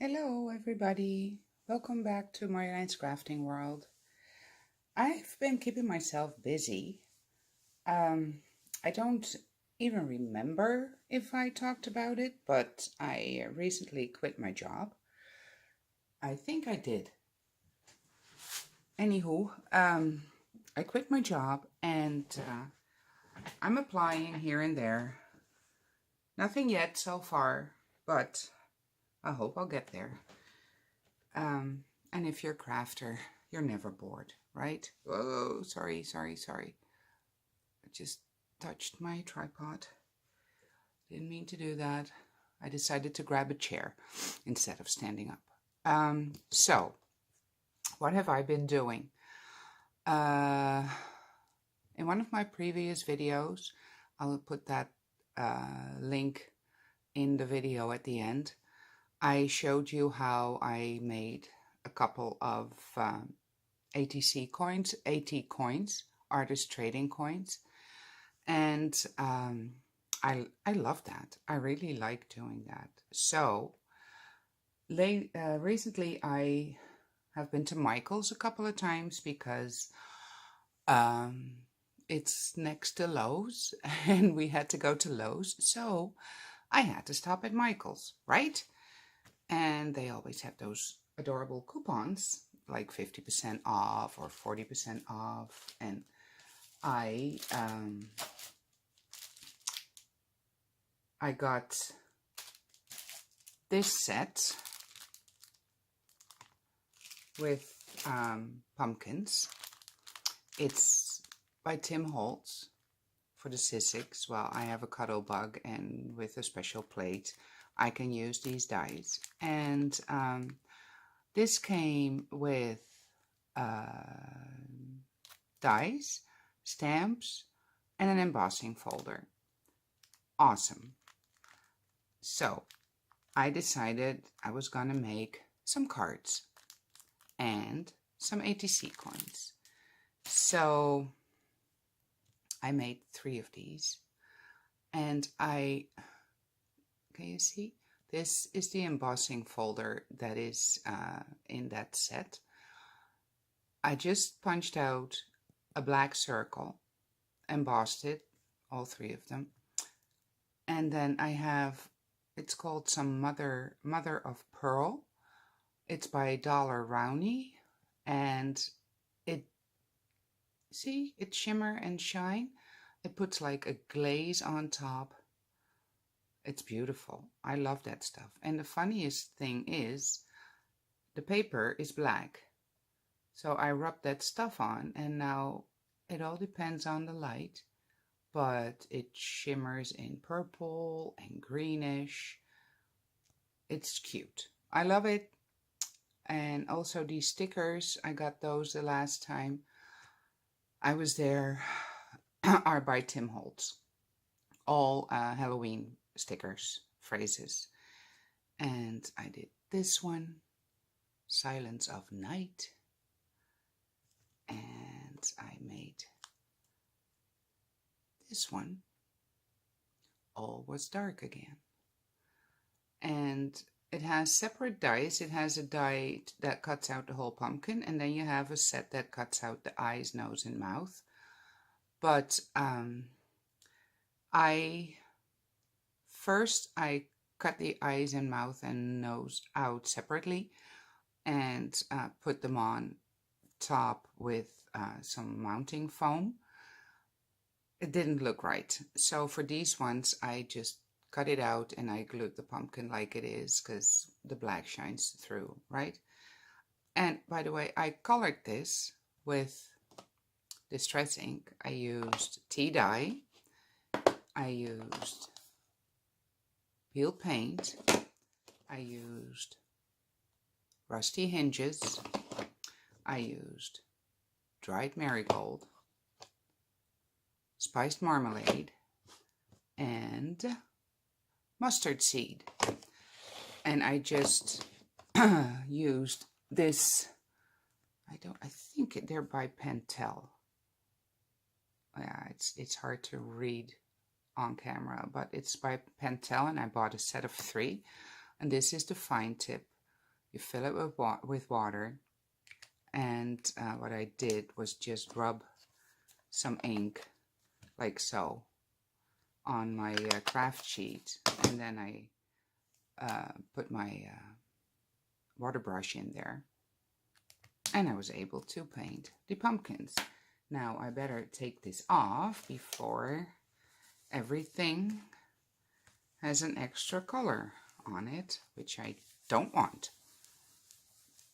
Hello everybody, welcome back to Marjola's Crafting World. I've been keeping myself busy. I don't even remember if I talked about it, but I recently quit my job. I think I did. Anywho, I quit my job and I'm applying here and there. Nothing yet so far, but I hope I'll get there. And if you're a crafter, you're never bored, right? Oh, sorry. I just touched my tripod. Didn't mean to do that. I decided to grab a chair instead of standing up. So, what have I been doing? In one of my previous videos, I'll put that link in the video at the end. I showed you how I made a couple of ATCoins, artist trading coins, and I love that. I really like doing that. So recently I have been to Michael's a couple of times because it's next to Lowe's and we had to go to Lowe's, so I had to stop at Michael's, right? And they always have those adorable coupons, like 50% off or 40% off. And I got this set with pumpkins. It's by Tim Holtz for the Sissics. Well, I have a cuddle bug, and with a special plate I can use these dies. And this came with dies, stamps, and an embossing folder. Awesome. So I decided I was gonna make some cards and some ATC coins. So I made 3 of these, and can you see? This is the embossing folder that is in that set. I just punched out a black circle, embossed it, all 3 of them. And then I have, it's called some Mother of Pearl. It's by Dollar Rowney, and it shimmer and shine. It puts like a glaze on top. It's beautiful. I love that stuff. And the funniest thing is, the paper is black. So I rubbed that stuff on, and now it all depends on the light, but it shimmers in purple and greenish. It's cute. I love it. And also these stickers, I got those the last time I was there, are by Tim Holtz. All Halloween stickers, phrases. And I did this one, Silence of Night. And I made this one, All Was Dark Again. And it has separate dies. It has a die that cuts out the whole pumpkin, and then you have a set that cuts out the eyes, nose, and mouth. But I cut the eyes and mouth and nose out separately and put them on top with some mounting foam. It didn't look right. So for these ones, I just cut it out and I glued the pumpkin like it is, because the black shines through, right? And by the way, I colored this with Distress ink. I used tea dye. I used peel paint. I used rusty hinges. I used dried marigold, spiced marmalade, and mustard seed. And I just used this, I think they're by Pentel. Yeah, it's hard to read on camera, but it's by Pentel, and I bought a set of 3. And this is the fine tip You fill it with water, and what I did was just rub some ink like so on my craft sheet, and then I put my water brush in there, and I was able to paint the pumpkins. Now I better take this off before everything has an extra color on it, which I don't want.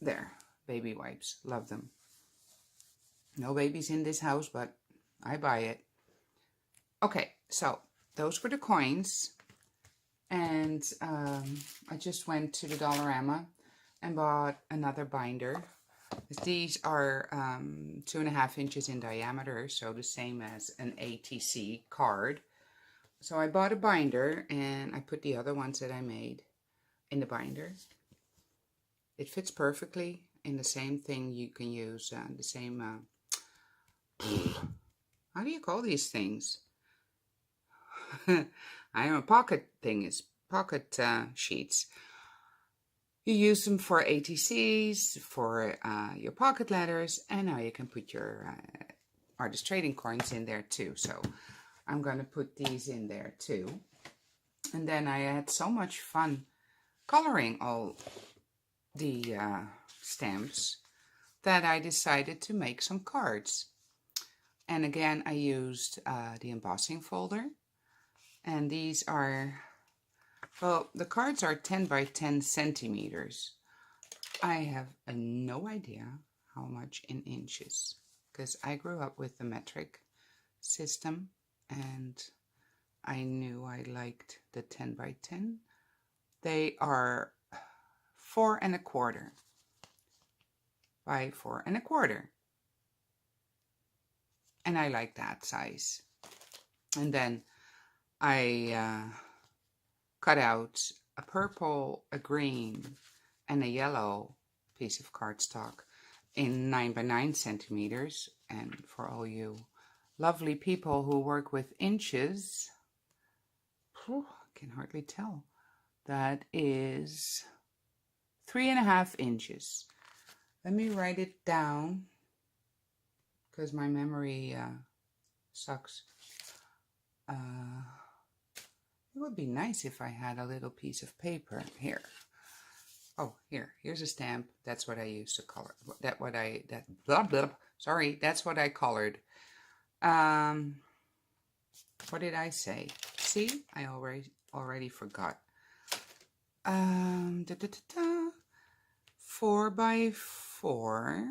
There, baby wipes, love them. No babies in this house, but I buy it. Okay, so those were the coins, and I just went to the Dollarama and bought another binder. These are 2.5 inches in diameter, so the same as an ATC card. So I bought a binder, and I put the other ones that I made in the binder. It fits perfectly in the same thing. You can use the same, how do you call these things? I know, pocket sheets. You use them for ATCs, for your pocket letters, and now you can put your artist trading coins in there too. So I'm going to put these in there too. And then I had so much fun coloring all the stamps that I decided to make some cards. And again, I used the embossing folder. And these are, well, the cards are 10 by 10 centimeters. I have no idea how much in inches, because I grew up with the metric system, and I knew I liked the 10 by 10. They are 4 1/4 by 4 1/4. And I like that size. And then I cut out a purple, a green, and a yellow piece of cardstock in 9 by 9 centimeters. And for all you lovely people who work with inches, I can hardly tell. That is 3.5 inches. Let me write it down, because my memory sucks. It would be nice if I had a little piece of paper here. Oh, here's a stamp. That's what I used to color. That's what I colored. What did I say? See, I already forgot. 4 by 4.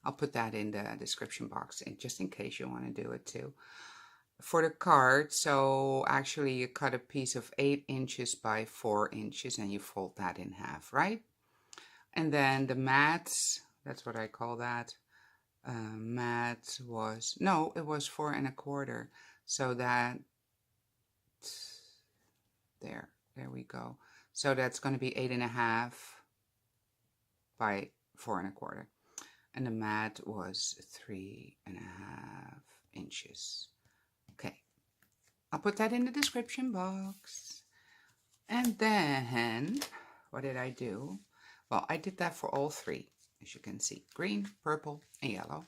I'll put that in the description box, just in case you want to do it too. For the card, so actually you cut a piece of 8 inches by 4 inches and you fold that in half, right? And then the mats, that's what I call that. Mat was, no, it was 4 1/4. So that, there we go. So that's going to be 8.5 by 4 1/4. And the mat was 3.5 inches. Okay, I'll put that in the description box. And then, what did I do? Well, I did that for all three, as you can see. Green, purple, and yellow.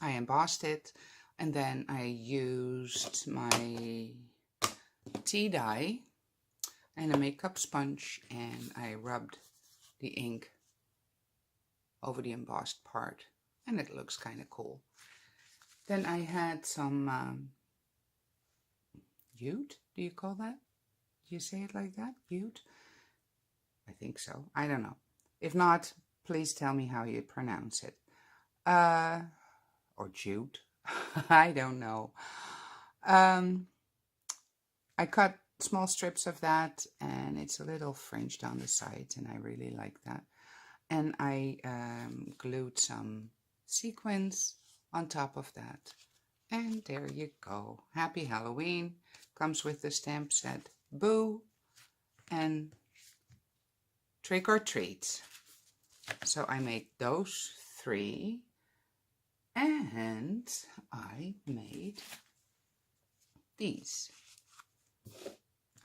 I embossed it, and then I used my tea dye and a makeup sponge, and I rubbed the ink over the embossed part, and it looks kind of cool. Then I had some jute, do you call that? Do you say it like that? Jute? I think so. I don't know. If not, please tell me how you pronounce it. Or jute. I don't know. I cut small strips of that, and it's a little fringed on the sides, and I really like that. And I glued some sequins on top of that. And there you go. Happy Halloween. Comes with the stamp set. Boo and Trick or Treat. So I made those three. And I made these.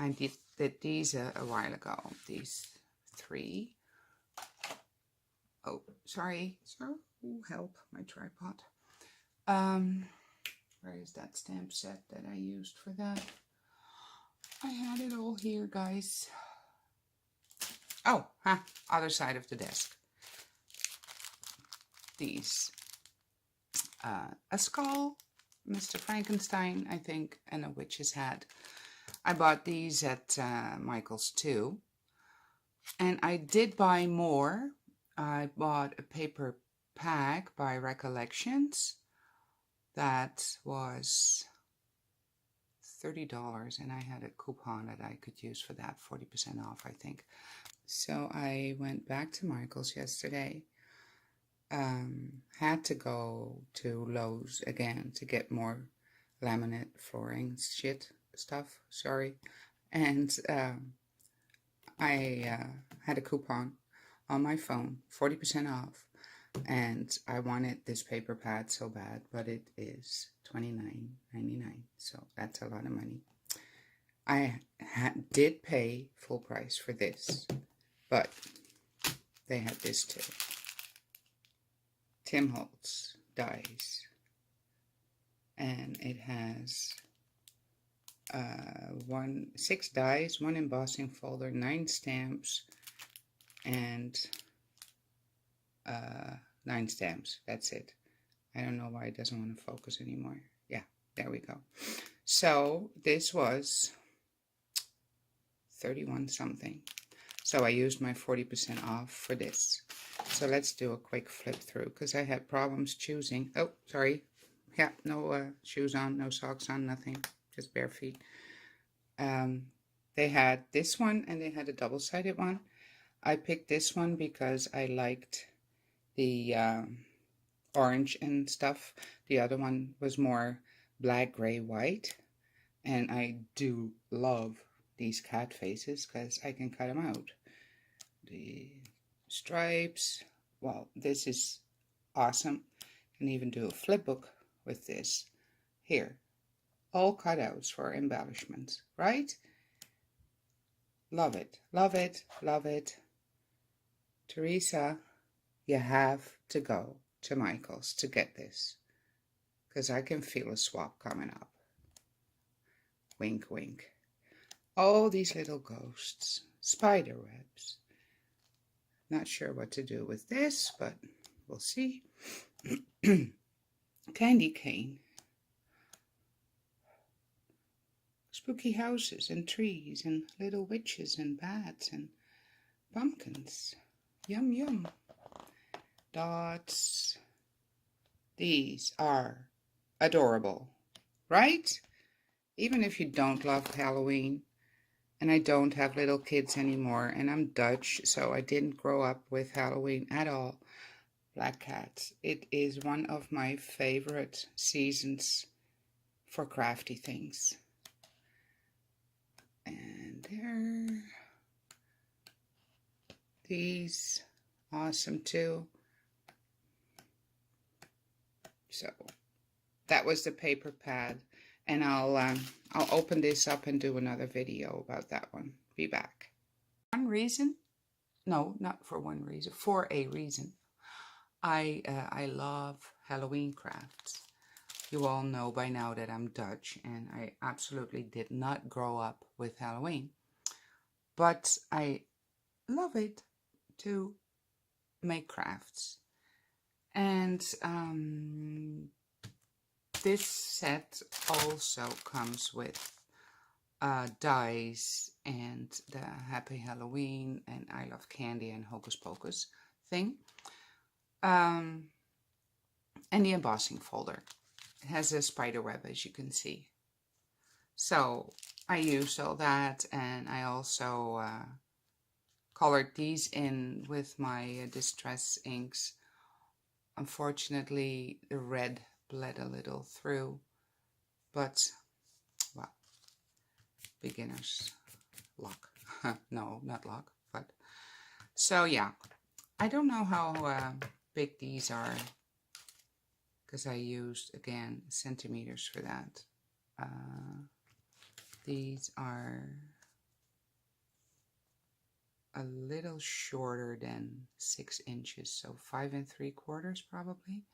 I did these a while ago. These 3. Oh, sorry. Oh, help, my tripod. Where is that stamp set that I used for that? I had it all here, guys. Oh, other side of the desk. These. A skull, Mr. Frankenstein, I think, and a witch's hat. I bought these at Michael's too. And I did buy more. I bought a paper pack by Recollections. That was $30, and I had a coupon that I could use for that, 40% off, I think. So I went back to Michael's yesterday. Had to go to Lowe's again to get more laminate flooring stuff, sorry. And I had a coupon on my phone, 40% off. And I wanted this paper pad so bad, but it is $29.99, so that's a lot of money. I did pay full price for this, but they had this too. Tim Holtz dies, and it has 6 dies, 1 embossing folder, 9 stamps, and 9 stamps. That's it. I don't know why it doesn't want to focus anymore. Yeah, there we go. So this was 31 something. So I used my 40% off for this. So let's do a quick flip through because I had problems choosing. Oh, sorry. Yeah, no shoes on, no socks on, nothing. Just bare feet. They had this one and they had a double-sided one. I picked this one because I liked the orange and stuff. The other one was more black, gray, white. And I do love these cat faces because I can cut them out. The stripes, well, this is awesome. Can even do a flip book with this. Here, all cutouts for embellishments, right? Love it, love it, love it. Teresa, you have to go to Michael's to get this because I can feel a swap coming up. Wink, wink. All these little ghosts, spider webs. Not sure what to do with this, but we'll see. Candy cane. Spooky houses and trees and little witches and bats and pumpkins. Yum, yum. Dots. These are adorable, right? Even if you don't love Halloween, and I don't have little kids anymore, and I'm Dutch, so I didn't grow up with Halloween at all. Black Cat. It is one of my favorite seasons for crafty things. And there. These, awesome too. So, that was the paper pad. And I'll open this up and do another video about that one. Be back. One reason, no, not for one reason, for a reason. I love Halloween crafts. You all know by now that I'm Dutch and I absolutely did not grow up with Halloween. But I love it to make crafts. And this set also comes with dies and the Happy Halloween and I Love Candy and Hocus Pocus thing. And the embossing folder. It has a spider web, as you can see. So I used all that, and I also colored these in with my Distress inks. Unfortunately, the red bled a little through, but, well, beginner's luck. No, not luck, but, so yeah. I don't know how big these are, because I used, again, centimeters for that. These are a little shorter than 6 inches, so 5 3/4 probably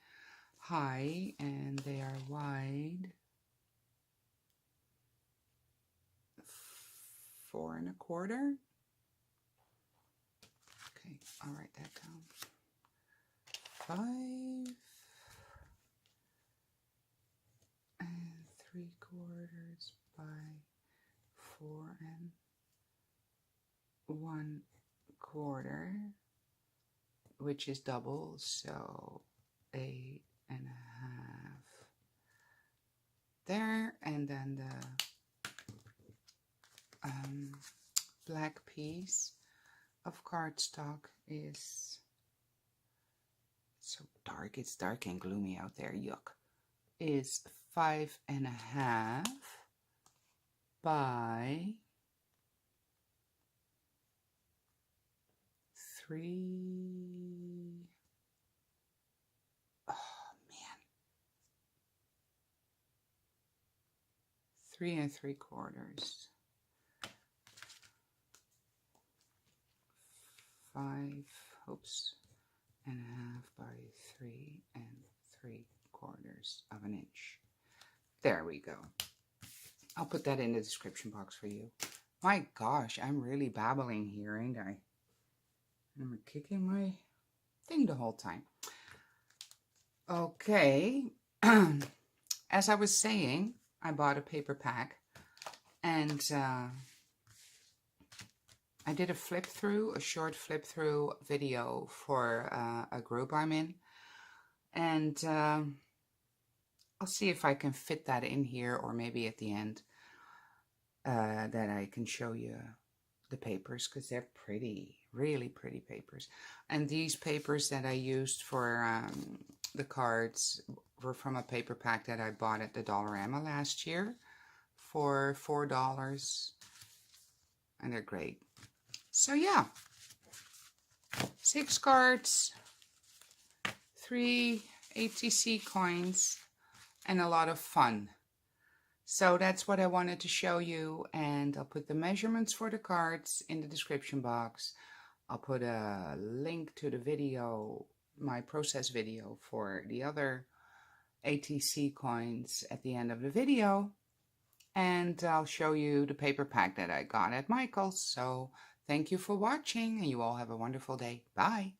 high, and they are wide 4 1/4. Okay, I'll write that down. 5 3/4 by 4 1/4, which is double, so 8 1/2 there, and then the black piece of cardstock is so dark, it's dark and gloomy out there, yuck, is 5 1/2 by 3. Oh man, 3 3/4. 5, oops, and a half by 3 3/4 of an inch. There we go. I'll put that in the description box for you. My gosh, I'm really babbling here, ain't I? I'm kicking my thing the whole time. Okay, as I was saying, I bought a paper pack, and I did a short flip through video for a group I'm in, and I'll see if I can fit that in here, or maybe at the end that I can show you the papers, because they're pretty, really pretty papers. And these papers that I used for the cards were from a paper pack that I bought at the Dollarama last year for $4, and they're great. So yeah, 6 cards, 3 ATC coins, and a lot of fun. So that's what I wanted to show you, and I'll put the measurements for the cards in the description box. I'll put a link to the video, my process video for the other ATC coins at the end of the video, and I'll show you the paper pack that I got at Michael's. So thank you for watching, and you all have a wonderful day. Bye.